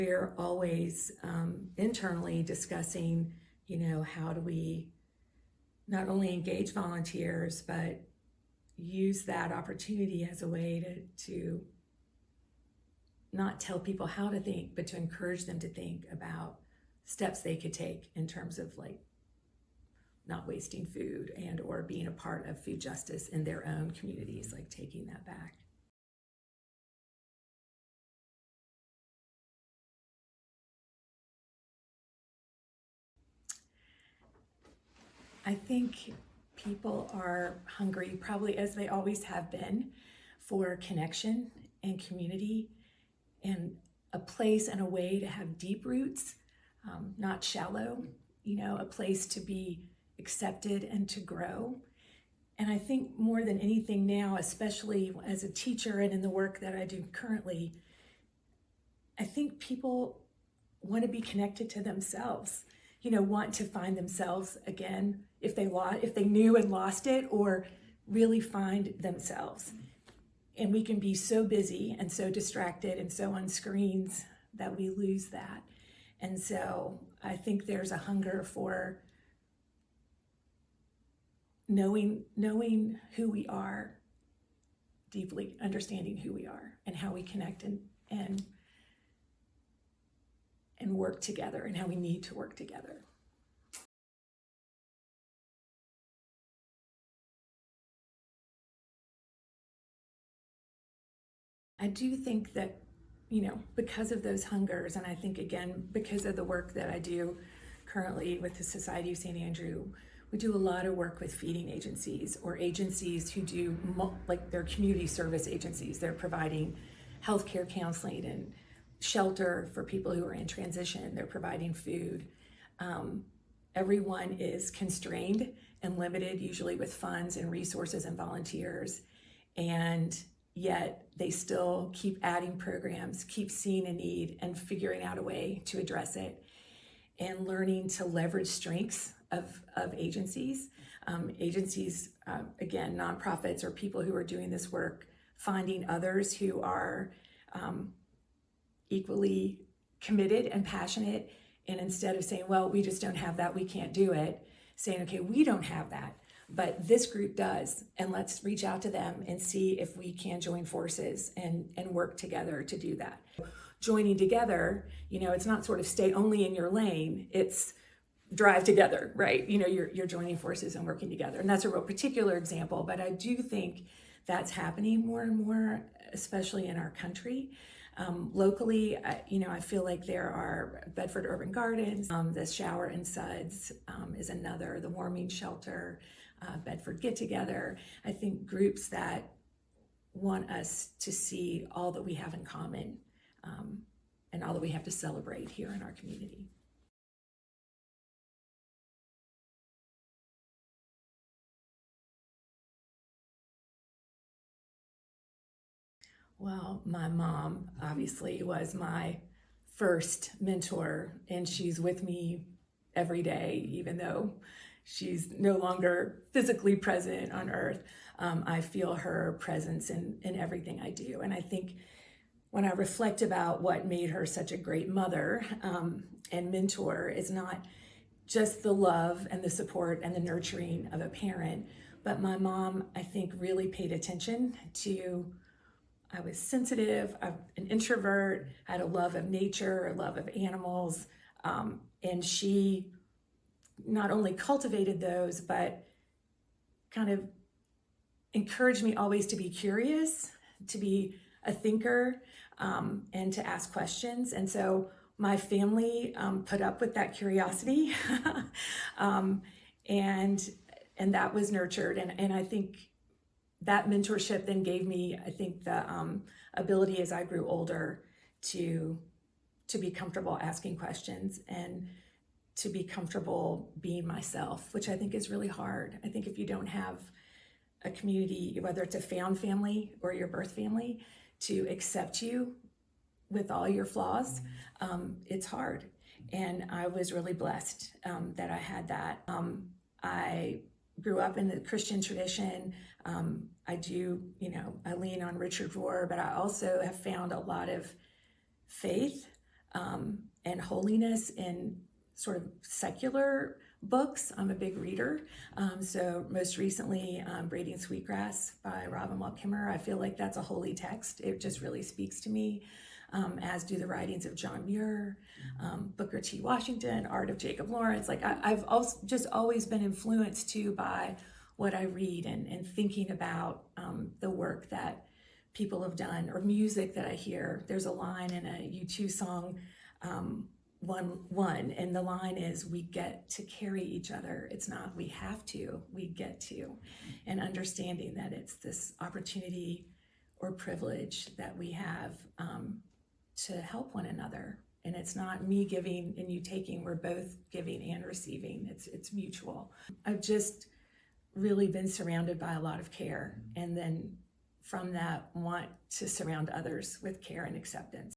We're always internally discussing, how do we not only engage volunteers, but use that opportunity as a way to not tell people how to think, but to encourage them to think about steps they could take in terms of not wasting food and or being a part of food justice in their own communities, taking that back. I think people are hungry, probably as they always have been, for connection and community and a place and a way to have deep roots, not shallow, a place to be accepted and to grow. And I think more than anything now, especially as a teacher and in the work that I do currently, I think people want to be connected to themselves, want to find themselves again if they knew and lost it, or really find themselves. And we can be so busy and so distracted and so on screens that we lose that. And so I think there's a hunger for knowing who we are, deeply understanding who we are and how we connect and work together, and how we need to work together. I do think that, because of those hungers, and I think again, because of the work that I do currently with the Society of St. Andrew, we do a lot of work with feeding agencies or agencies who do, they're community service agencies. They're providing healthcare, counseling, and shelter for people who are in transition. They're providing food. Everyone is constrained and limited, usually with funds and resources and volunteers. And yet they still keep adding programs, keep seeing a need and figuring out a way to address it, and learning to leverage strengths of agencies. Again, nonprofits or people who are doing this work, finding others who are equally committed and passionate, and instead of saying, well, we just don't have that, we can't do it, saying, okay, we don't have that, but this group does, and let's reach out to them and see if we can join forces and work together to do that. Joining together, it's not sort of stay only in your lane, it's drive together, right? You're joining forces and working together. And that's a real particular example, but I do think that's happening more and more, especially in our country. Locally, I feel like there are Bedford Urban Gardens, the Shower and Suds is another, the Warming Shelter, Bedford Get Together. I think groups that want us to see all that we have in common and all that we have to celebrate here in our community. Well, my mom obviously was my first mentor, and she's with me every day, even though she's no longer physically present on earth. I feel her presence in everything I do. And I think when I reflect about what made her such a great mother and mentor, is not just the love and the support and the nurturing of a parent, but my mom, I think, really paid attention to. I was sensitive, I'm an introvert, I had a love of nature, a love of animals, and she not only cultivated those, but kind of encouraged me always to be curious, to be a thinker, and to ask questions. And so my family put up with that curiosity, and that was nurtured. And I think that mentorship then gave me, I think, the ability as I grew older to be comfortable asking questions and to be comfortable being myself, which I think is really hard. I think if you don't have a community, whether it's a found family or your birth family, to accept you with all your flaws, it's hard. And I was really blessed that I had that. I grew up in the Christian tradition. I do, I lean on Richard Rohr, but I also have found a lot of faith and holiness in sort of secular books. I'm a big reader. So most recently, Braiding Sweetgrass by Robin Wall Kimmerer. I feel like that's a holy text. It just really speaks to me, as do the writings of John Muir, Booker T. Washington, Art of Jacob Lawrence. Like I've also just always been influenced too by what I read and thinking about the work that people have done or music that I hear. There's a line in a U2 song, one, and the line is, we get to carry each other. It's not we have to, we get to. And understanding that it's this opportunity or privilege that we have to help one another. And it's not me giving and you taking, we're both giving and receiving. It's mutual. I've just really been surrounded by a lot of care, and then from that want to surround others with care and acceptance.